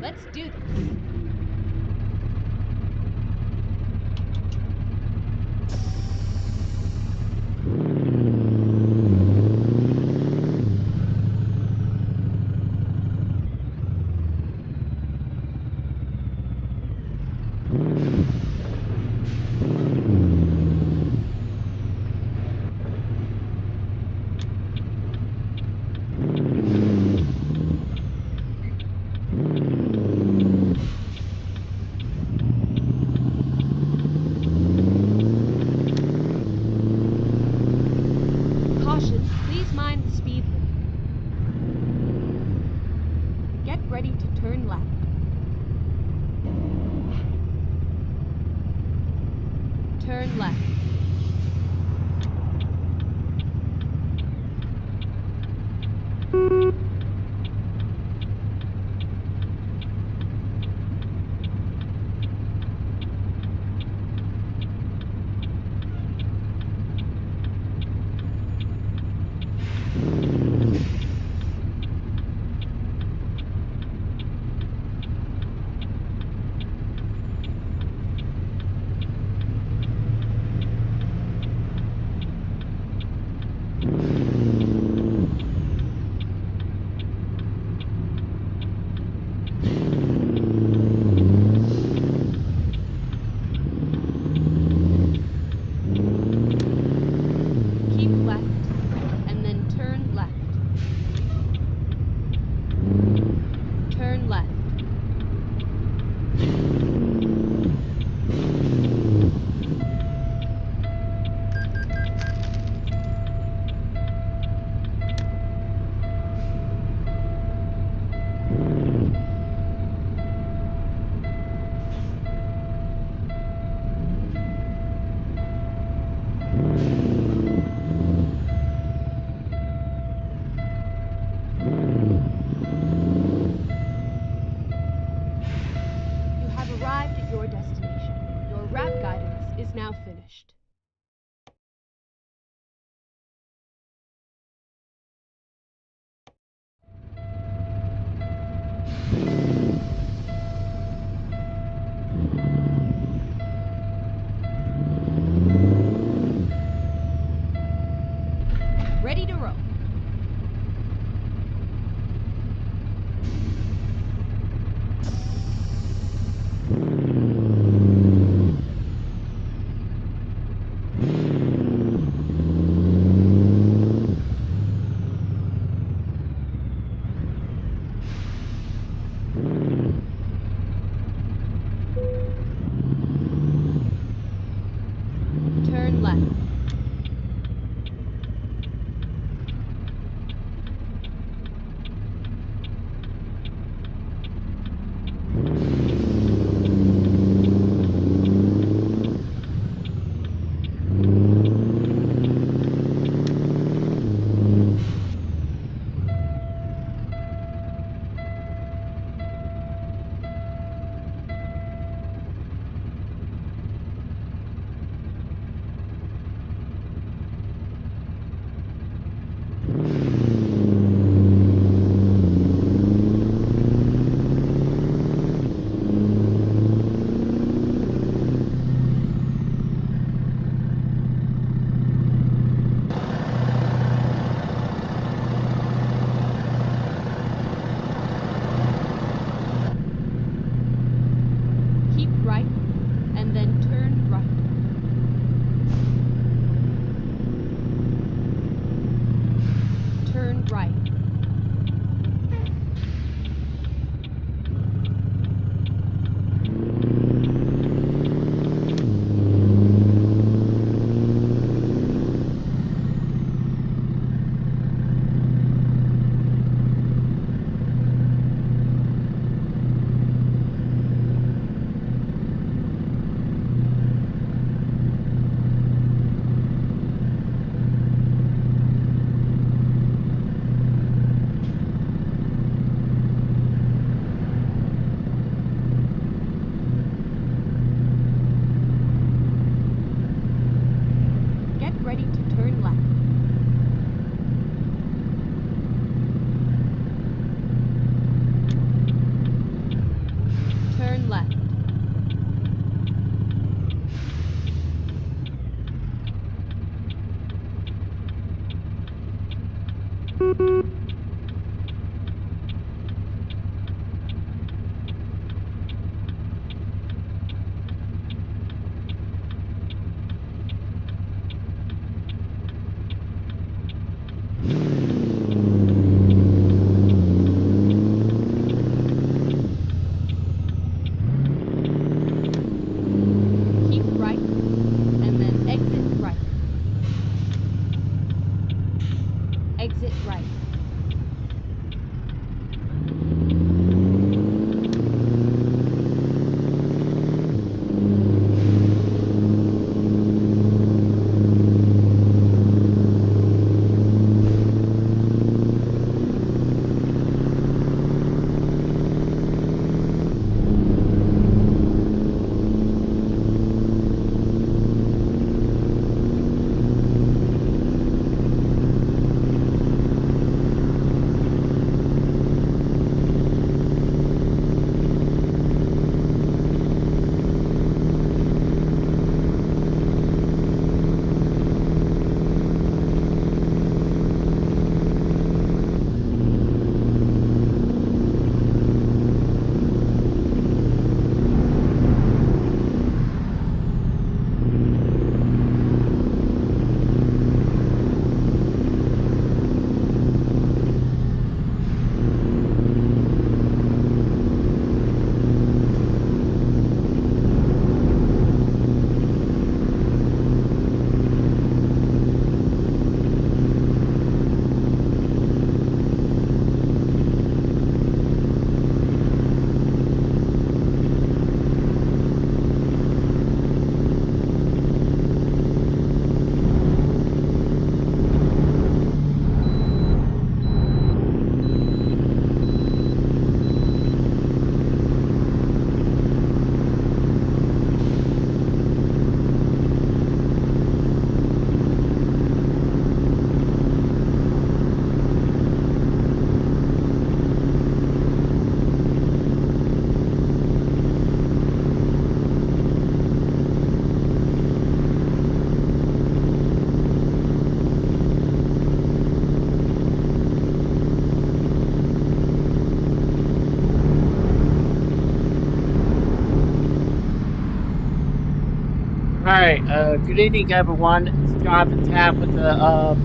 Let's do this. Caution, please mind the speed limit. Get ready to turn left. Turn left. Keep left, and then turn left. Turn left. You have arrived at your destination. Your route guidance is now finished. Ready to roll. right. Good evening, everyone. It's Jonathan Tapp with the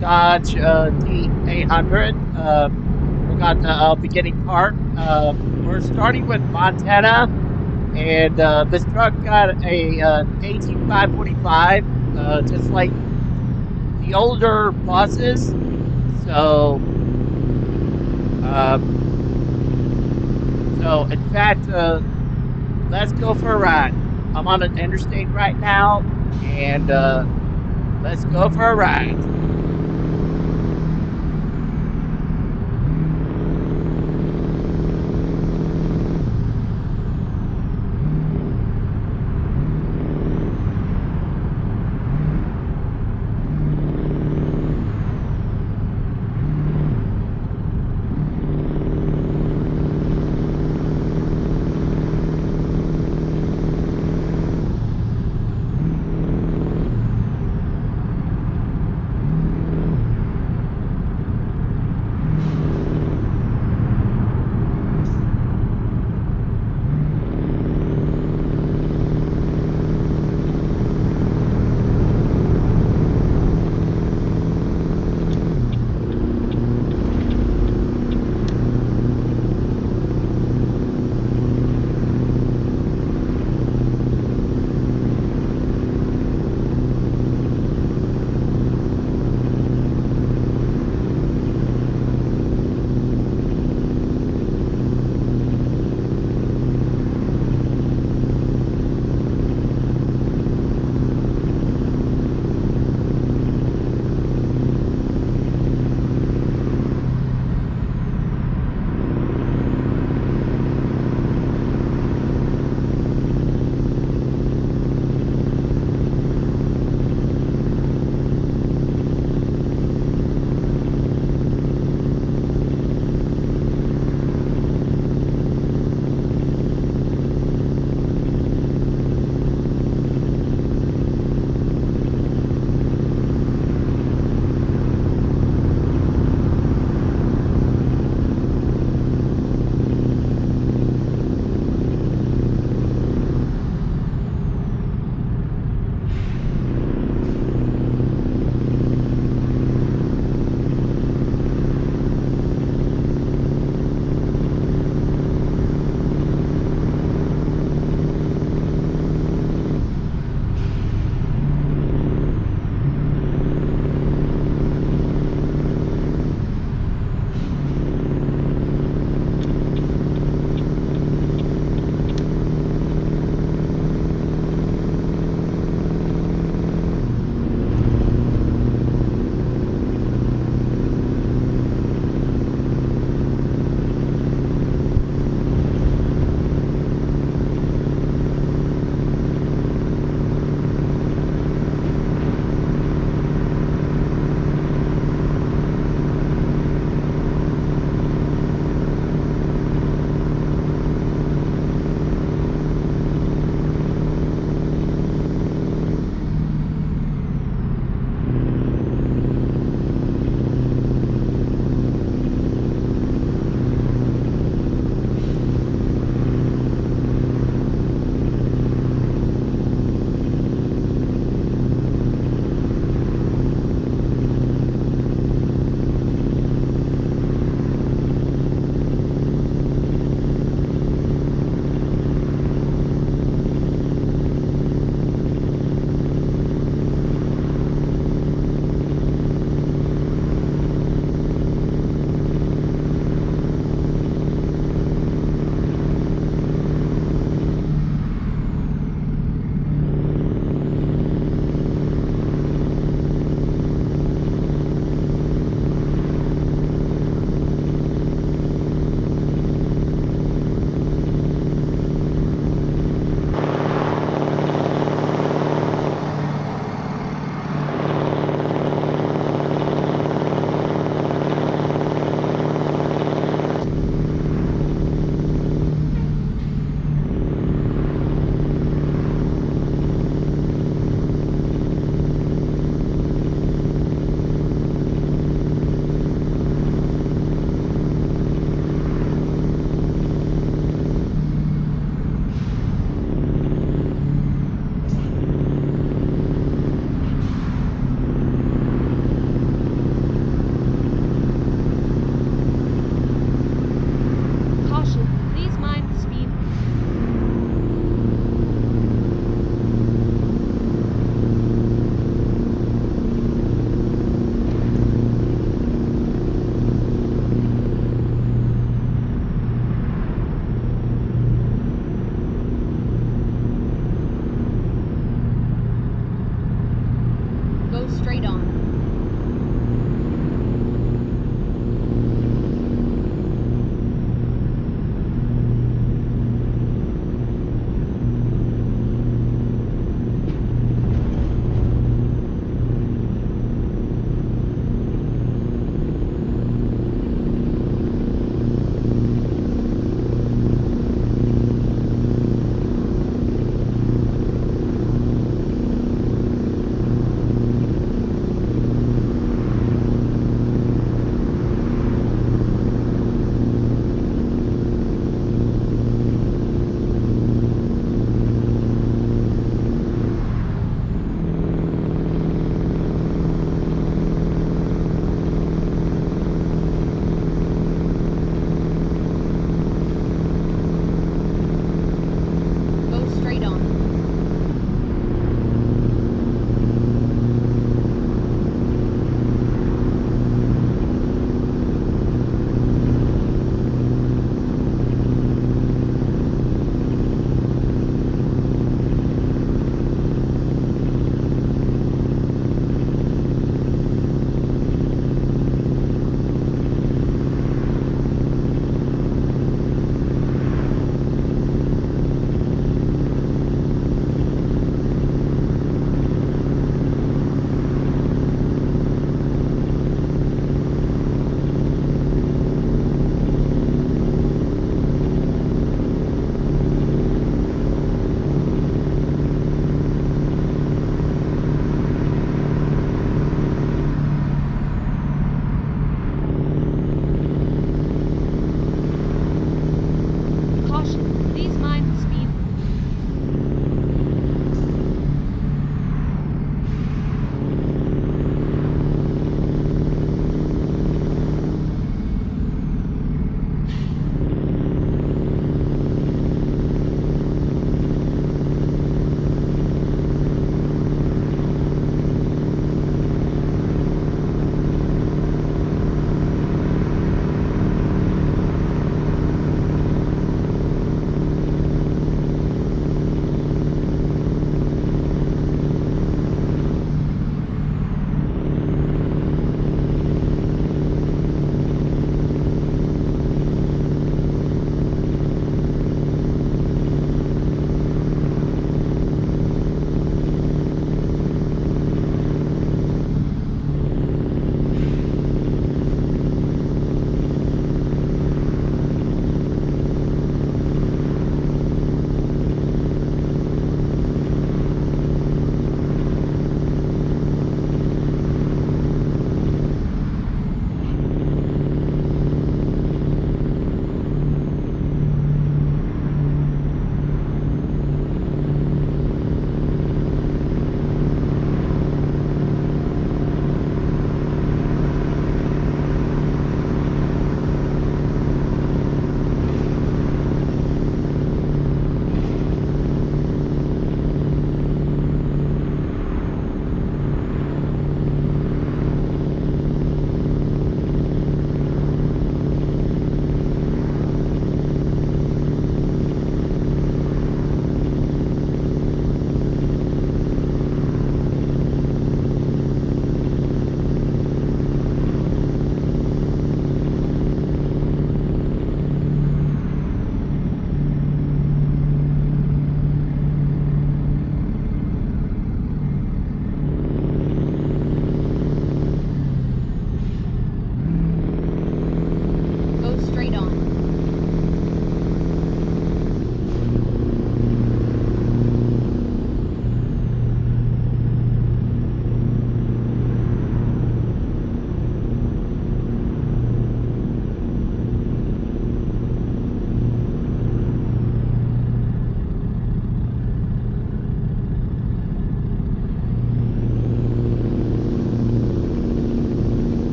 Dodge D800. We got the beginning part. We're starting with Montana, and this truck got a AT-545, just like the older buses. So, um, in fact, let's go for a ride. I'm on an interstate right now, and let's go for a ride.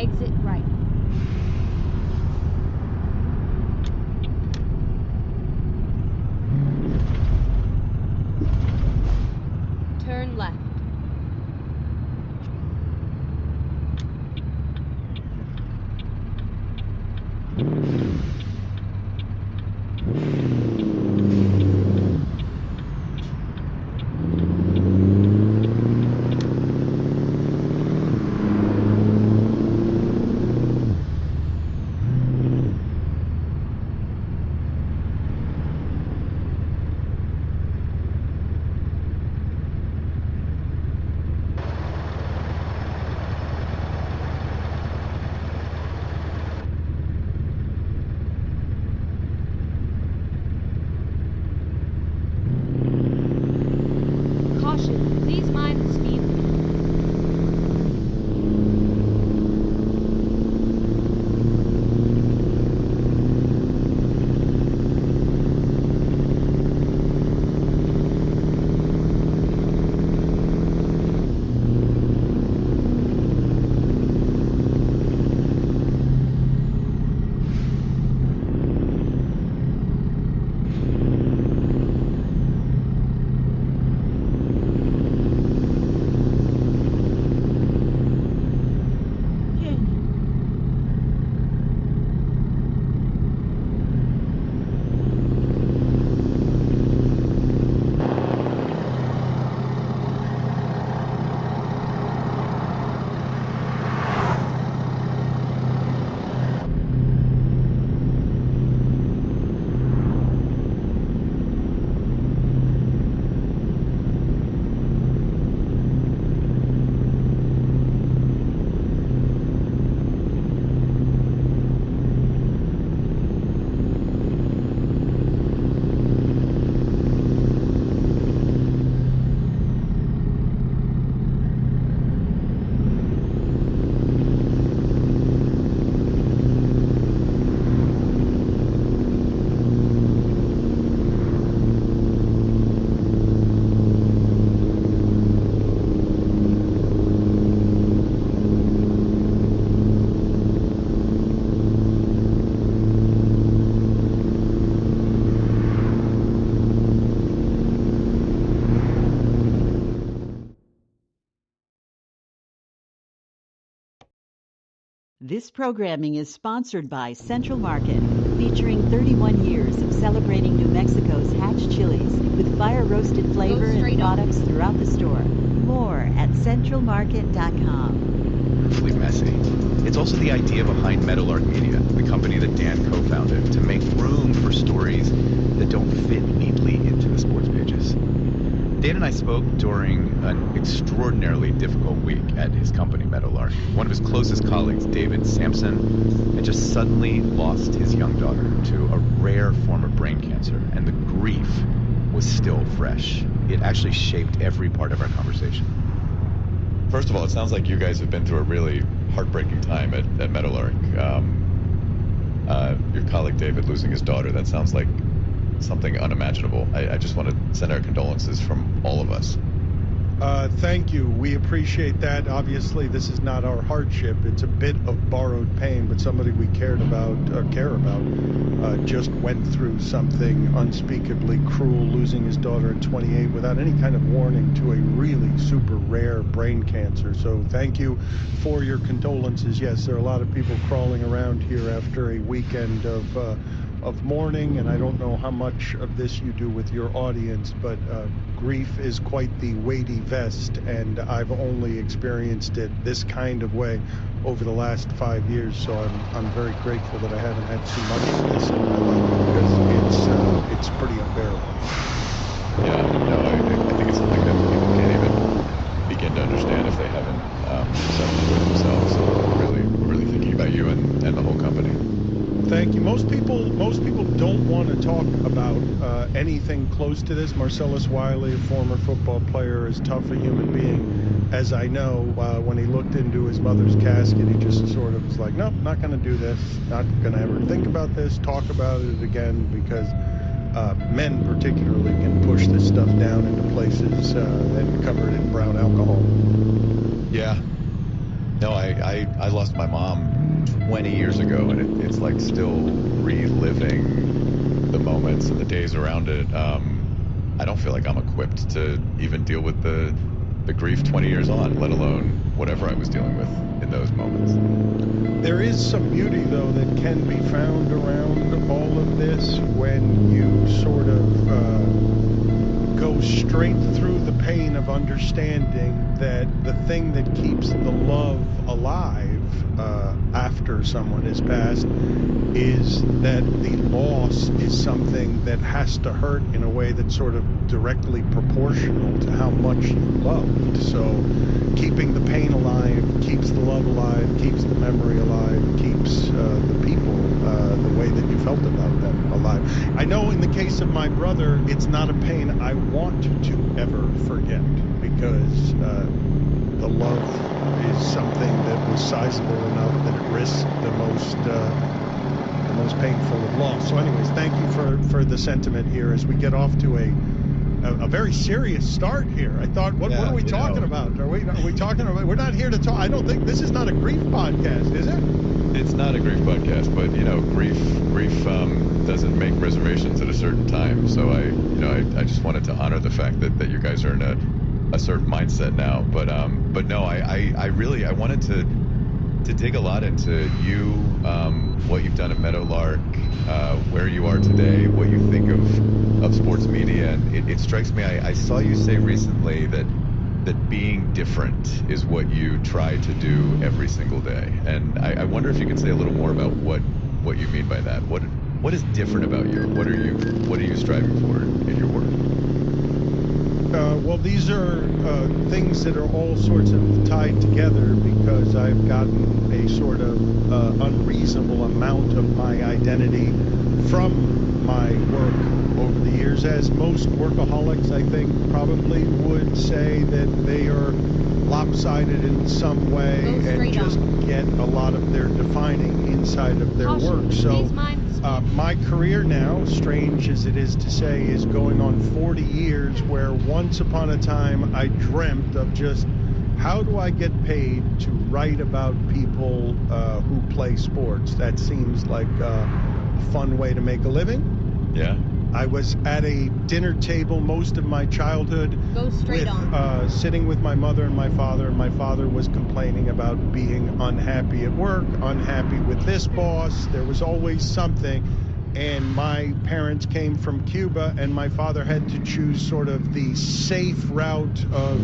Exit right. Turn left. Caution, please mind the speed limit. This programming is sponsored by Central Market, featuring 31 years of celebrating New Mexico's hatch chilies with fire-roasted flavor and products throughout the store. More at centralmarket.com. Awfully messy. It's also the idea behind Meadowlark Media, the company that Dan co-founded, to make room for stories that don't fit neatly into the sports pages. Dan and I spoke during an extraordinarily difficult week at his company, Meadowlark. One of his closest colleagues, David Sampson, had just suddenly lost his young daughter to a rare form of brain cancer, and the grief was still fresh. It actually shaped every part of our conversation. First of all, it sounds like you guys have been through a really heartbreaking time at Meadowlark. Your colleague David losing his daughter, that sounds like something unimaginable. I just want to send our condolences from all of us. Thank you. We appreciate that. Obviously, this is not our hardship. It's a bit of borrowed pain, but somebody we care about, just went through something unspeakably cruel, losing his daughter at 28 without any kind of warning to a really super rare brain cancer. So thank you for your condolences. Yes, there are a lot of people crawling around here after a weekend of mourning, and I don't know how much of this you do with your audience, but grief is quite the weighty vest, and I've only experienced it this kind of way over the last 5 years, so I'm very grateful that I haven't had too much of this in my life, because it's pretty unbearable. Yeah, no, I think it's something that people can't even begin to understand if they haven't suffered through it themselves. So we're really thinking about you and the whole company. Thank you. Most people don't want to talk about anything close to this. Marcellus Wiley, a former football player, as tough a human being as I know, when he looked into his mother's casket, he just sort of was like, nope, not going to do this, not going to ever think about this, talk about it again, because men particularly can push this stuff down into places and cover it in brown alcohol. Yeah. No, I lost my mom 20 years ago, and it's like still reliving the moments and the days around it. I don't feel like I'm equipped to even deal with the grief 20 years on, let alone whatever I was dealing with in those moments. There is some beauty, though, that can be found around all of this when you sort of go straight through the pain of understanding that the thing that keeps the love alive after someone has passed is that the loss is something that has to hurt in a way that's sort of directly proportional to how much you loved. So keeping the pain alive keeps the love alive, keeps the memory alive, keeps the people the way that you felt about them alive. I know in the case of my brother, it's not a pain I want to ever forget, because the love is something that was sizable enough that it risks the most painful of loss. So anyways, thank you for the sentiment here as we get off to a very serious start here. I thought, what are we talking about? Are we talking about? We're not here to talk. I don't think this is not a grief podcast, is it? It's not a grief podcast, but grief doesn't make reservations at a certain time. So I just wanted to honor the fact that you guys are in a certain mindset now. But no, I really wanted to dig a lot into you, what you've done at Meadowlark, where you are today, what you think of sports media. And it strikes me, I saw you say recently that being different is what you try to do every single day. And I wonder if you could say a little more about what you mean by that. What is different about you? What are you striving for in your work? Well, these are things that are all sorts of tied together, because I've gotten a sort of unreasonable amount of my identity from my work over the years, as most workaholics, I think, probably would say that they are lopsided in some way and just get a lot of their defining inside of their work. So my career now, strange as it is to say, is going on 40 years, where once upon a time I dreamt of just, how do I get paid to write about people who play sports? That seems like a fun way to make a living. Yeah. I was at a dinner table most of my childhood, sitting with my mother and my father was complaining about being unhappy at work, unhappy with this boss. There was always something. And my parents came from Cuba, and my father had to choose sort of the safe route of,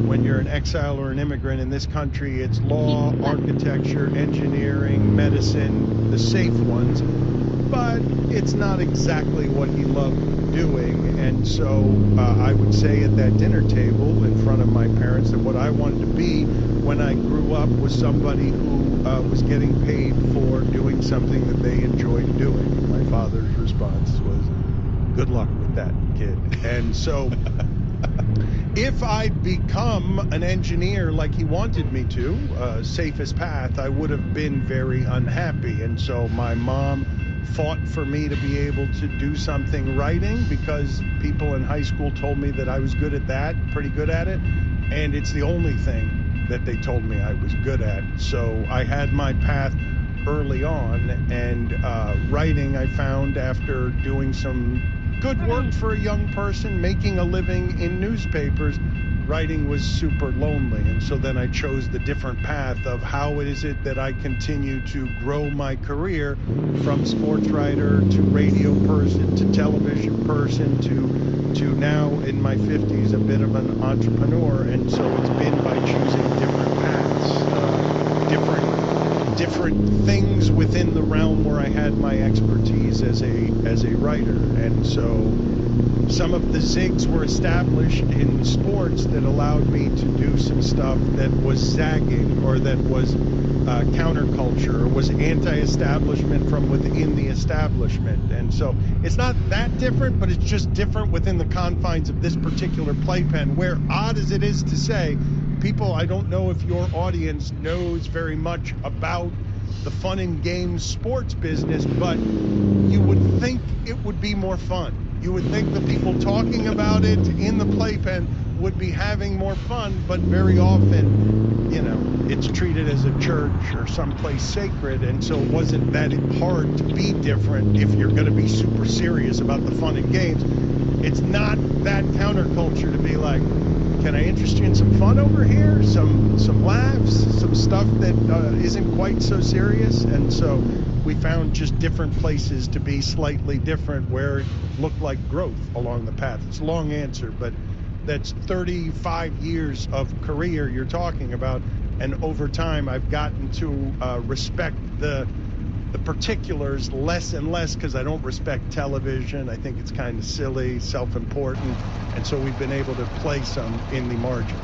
when you're an exile or an immigrant in this country, it's law, architecture, engineering, medicine, the safe ones. But it's not exactly what he loved doing. And so I would say at that dinner table in front of my parents that what I wanted to be when I grew up was somebody who was getting paid for doing something that they enjoyed doing. My father's response was, good luck with that, kid. And so if I'd become an engineer like he wanted me to, safest path, I would have been very unhappy. And so my mom fought for me to be able to do something writing, because people in high school told me that I was good at that, pretty good at it, and it's the only thing that they told me I was good at. So I had my path early on, and writing, I found, after doing some good work for a young person, making a living in newspapers, writing was super lonely. And so then I chose the different path of how is it that I continue to grow my career from sports writer to radio person to television person to now in my 50s a bit of an entrepreneur. And so it's been by choosing different paths, different things within the realm where I had my expertise as a writer. And so some of the zigs were established in sports that allowed me to do some stuff that was zagging, or that was counterculture, or was anti-establishment from within the establishment. And so it's not that different, but it's just different within the confines of this particular playpen, where, odd as it is to say, people, I don't know if your audience knows very much about the fun and games sports business, but you would think it would be more fun. You would think the people talking about it in the playpen would be having more fun, but very often, you know, it's treated as a church or someplace sacred, and so it wasn't that hard to be different if you're going to be super serious about the fun and games. It's not that counterculture to be like, can I interest you in some fun over here? Some laughs, some stuff that isn't quite so serious. And so we found just different places to be slightly different where it looked like growth along the path. It's a long answer, but that's 35 years of career you're talking about. And over time, I've gotten to respect the particulars less and less because I don't respect television. I think it's kind of silly, self-important, and so we've been able to play some in the margin.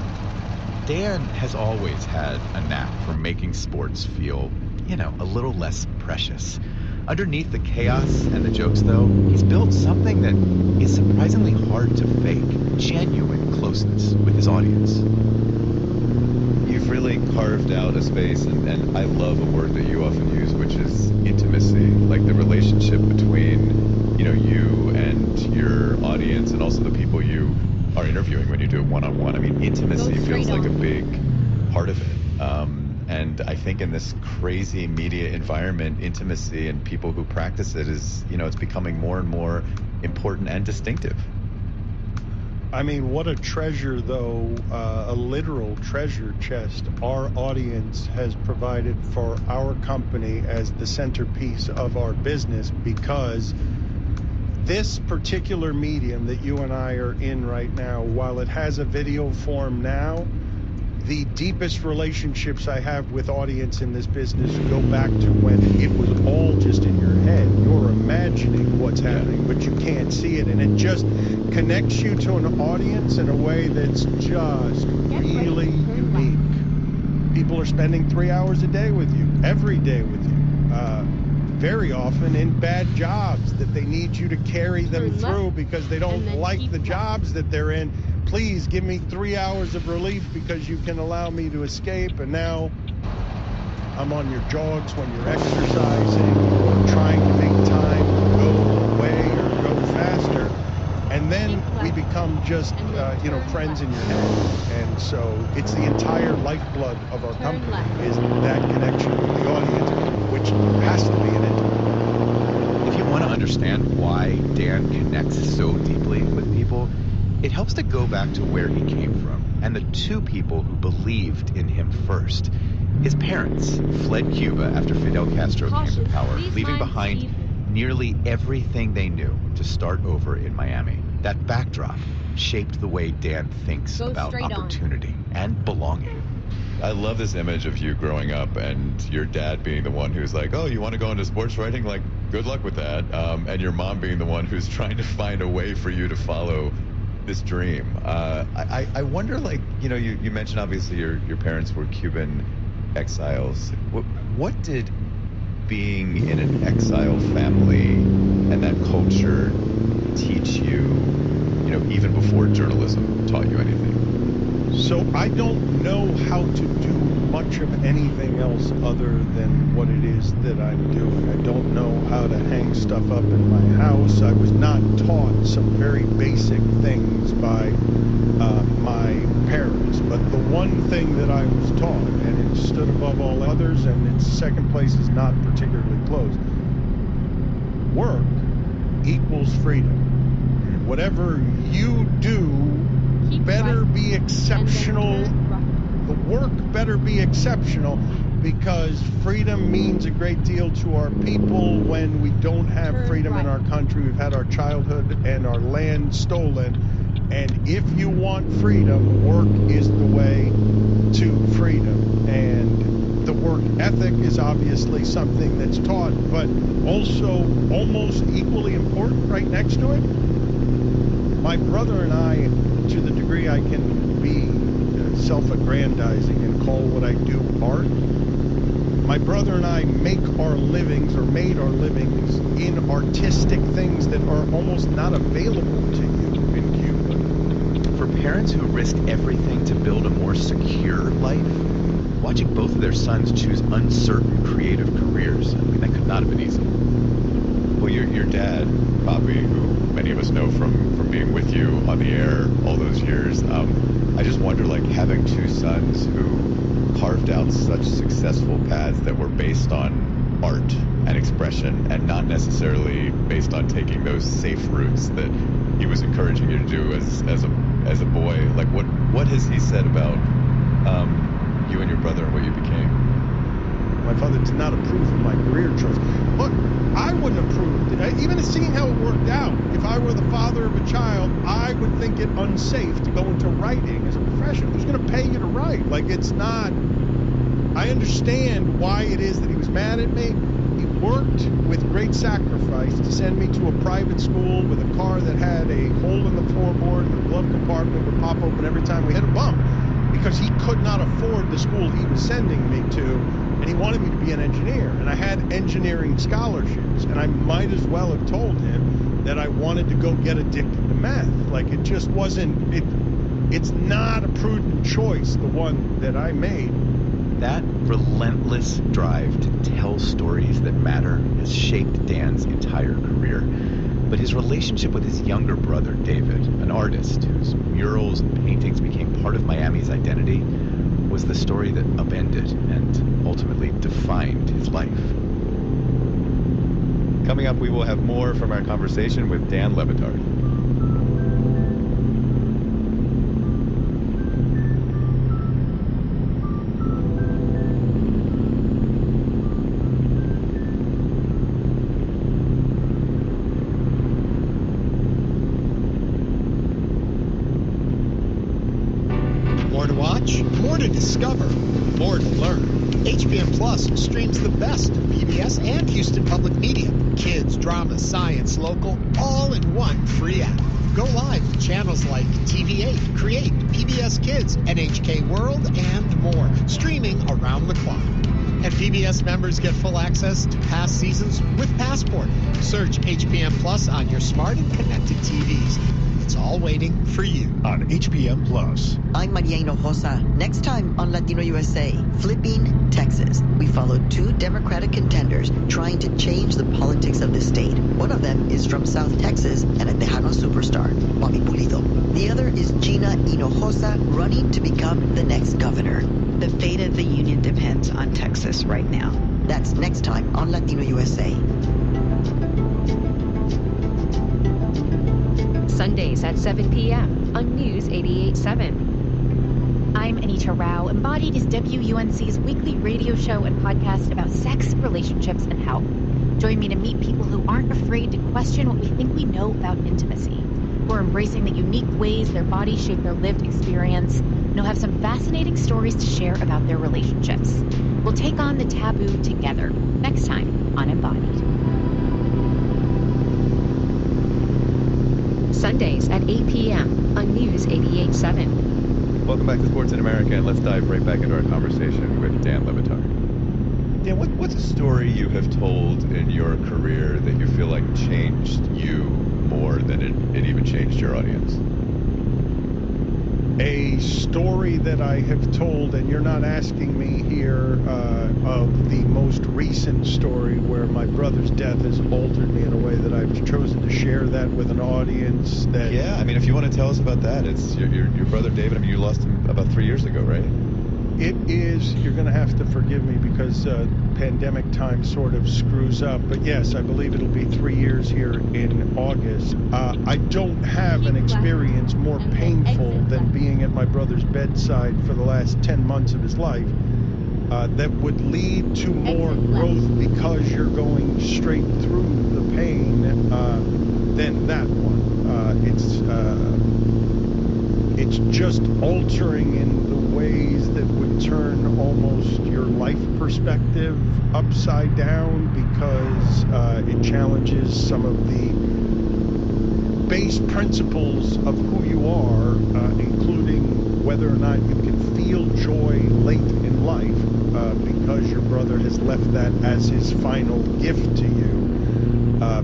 Dan has always had a knack for making sports feel, you know, a little less precious. Underneath the chaos and the jokes, though, he's built something that is surprisingly hard to fake, genuine closeness with his audience. You've really carved out a space, and I love a word that you often use, which is intimacy, like the relationship between, you know, you and your audience and also the people you are interviewing when you do it one-on-one. I mean, intimacy feels like a big part of it. And I think in this crazy media environment, intimacy and people who practice it is, you know, it's becoming more and more important and distinctive. I mean, what a treasure, though, a literal treasure chest our audience has provided for our company as the centerpiece of our business, because this particular medium that you and I are in right now, while it has a video form now, the deepest relationships I have with audience in this business go back to when it was all just in your head. You're imagining what's happening, but you can't see it, and it just connects you to an audience in a way that's just really unique. People are spending 3 hours a day with you, every day with you, very often in bad jobs that they need you to carry them through because they don't like the jobs that they're in. Please give me 3 hours of relief because you can allow me to escape. And now I'm on your jogs when you're exercising or trying to make time go away or go faster. And then we become just, friends in your head. And so it's the entire lifeblood of our company is that connection with the audience, which has to be an intimate. If you want to understand why Dan connects so deeply with people, it helps to go back to where he came from and the two people who believed in him first. His parents fled Cuba after Fidel Castro came to power, leaving behind nearly everything they knew to start over in Miami. That backdrop shaped the way Dan thinks about opportunity and belonging. I love this image of you growing up and your dad being the one who's like, oh, you want to go into sports writing? Like, good luck with that. And your mom being the one who's trying to find a way for you to follow this dream. I wonder, like, you mentioned obviously your parents were Cuban exiles. What did being in an exile family and that culture teach you, even before journalism taught you anything? So I don't know how to do much of anything else other than what it is that I'm doing. I don't know how to hang stuff up in my house. I was not taught some very basic things by my parents. But the one thing that I was taught, and it stood above all others, and its second place is not particularly close, work equals freedom. Whatever you do better be exceptional. The work better be exceptional, because freedom means a great deal to our people. When we don't have freedom in our country, we've had our childhood and our land stolen. And if you want freedom, work is the way to freedom. And the work ethic is obviously something that's taught, but also almost equally important right next to it. My brother and I, to the degree I can be self-aggrandizing and call what I do art, my brother and I make our livings, or made our livings, in artistic things that are almost not available to you in Cuba. For parents who risked everything to build a more secure life, watching both of their sons choose uncertain creative careers, that could not have been easy. Well, your dad, Poppy, who many of us know from being with you on the air all those years, I just wonder, like, having two sons who carved out such successful paths that were based on art and expression and not necessarily based on taking those safe routes that he was encouraging you to do as a boy. Like, what has he said about you and your brother and what you became? My father did not approve of my career choice. Look, I wouldn't approve. Even seeing how it worked out, if I were the father of a child, I would think it unsafe to go into writing as a profession. Who's going to pay you to write? Like, it's not... I understand why it is that he was mad at me. He worked with great sacrifice to send me to a private school with a car that had a hole in the floorboard and the glove compartment would pop open every time we hit a bump, because he could not afford the school he was sending me to, and he wanted me to be an engineer. And I had engineering scholarships, and I might as well have told him that I wanted to go get addicted to meth. Like, it just wasn't... It's not a prudent choice, the one that I made. That relentless drive to tell stories that matter has shaped Dan's entire career. But his relationship with his younger brother, David, an artist whose murals and paintings became part of Miami's identity, was the story that upended and ultimately defined his life. Coming up, we will have more from our conversation with Dan Le Batard. More to watch, more to discover, more to learn. HPM Plus streams the best of PBS and Houston Public Media. Kids, drama, science, local, all in one free app. Go live with channels like TV8, Create, PBS Kids, NHK World, and more, streaming around the clock. And PBS members get full access to past seasons with Passport. Search HPM Plus on your smart and connected TVs. It's all waiting for you on HPM Plus. I'm Maria Hinojosa. Next time on Latino USA, flipping Texas. We follow two Democratic contenders trying to change the politics of the state. One of them is from South Texas and a Tejano superstar, Bobby Pulido. The other is Gina Hinojosa, running to become the next governor. The fate of the union depends on Texas right now. That's next time on Latino USA. Sundays at 7 p.m. on News 88.7. I'm Anita Rao. Embodied is WUNC's weekly radio show and podcast about sex, relationships, and health. Join me to meet people who aren't afraid to question what we think we know about intimacy, who are embracing the unique ways their bodies shape their lived experience, and who have some fascinating stories to share about their relationships. We'll take on the taboo together next time on Embodied. Sundays at 8 p.m. on News 88.7. Welcome back to Sports in America, and let's dive right back into our conversation with Dan Le Batard. Dan, what's a story you have told in your career that you feel like changed you more than it even changed your audience? A story that I have told, and you're not asking me here, of the most recent story where my brother's death has altered me in a way that I've chosen to share that with an audience that... Yeah, I mean, if you want to tell us about that, it's your brother David. I mean, you lost him about 3 years ago, right? It is. You're going to have to forgive me because pandemic time sort of screws up. But yes, I believe it'll be 3 years here in August. I don't have an experience more painful than being at my brother's bedside for the last 10 months of his life. That would lead to more growth because you're going straight through the pain than that one. It's just altering in the ways that would turn almost your life perspective upside down because it challenges some of the base principles of who you are, including whether or not you can feel joy late in life because your brother has left that as his final gift to you.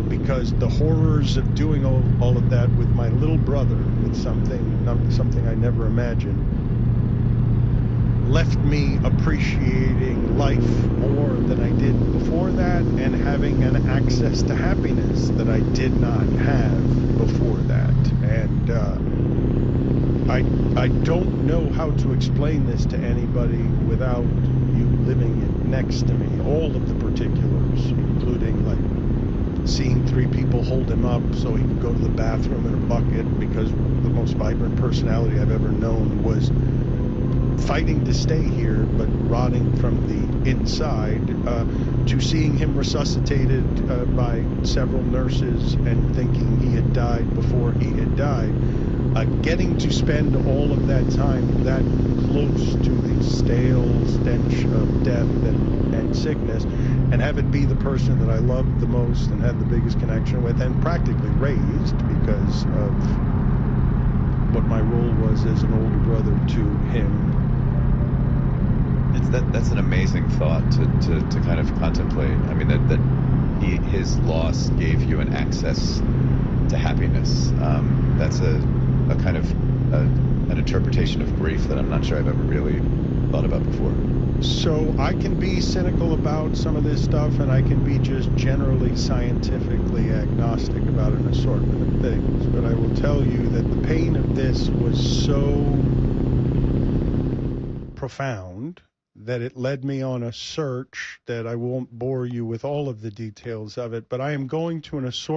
Because the horrors of doing all of that with my little brother, with something I never imagined. left me appreciating life more than I did before that, and having an access to happiness that I did not have before that. And I don't know how to explain this to anybody without you living it next to me. All of the particulars, including like seeing 3 people hold him up so he could go to the bathroom in a bucket, because the most vibrant personality I've ever known was fighting to stay here but rotting from the inside, to seeing him resuscitated by several nurses and thinking he had died before he had died. Getting to spend all of that time that close to the stale stench of death and sickness, and have it be the person that I loved the most and had the biggest connection with and practically raised, because of what my role was as an older brother to him. That's an amazing thought to kind of contemplate. I mean, that his loss gave you an access to happiness. That's a kind of an interpretation of grief that I'm not sure I've ever really thought about before. So I can be cynical about some of this stuff, and I can be just generally scientifically agnostic about an assortment of things. But I will tell you that the pain of this was so profound that it led me on a search that I won't bore you with all of the details of it, but I am going to an assortment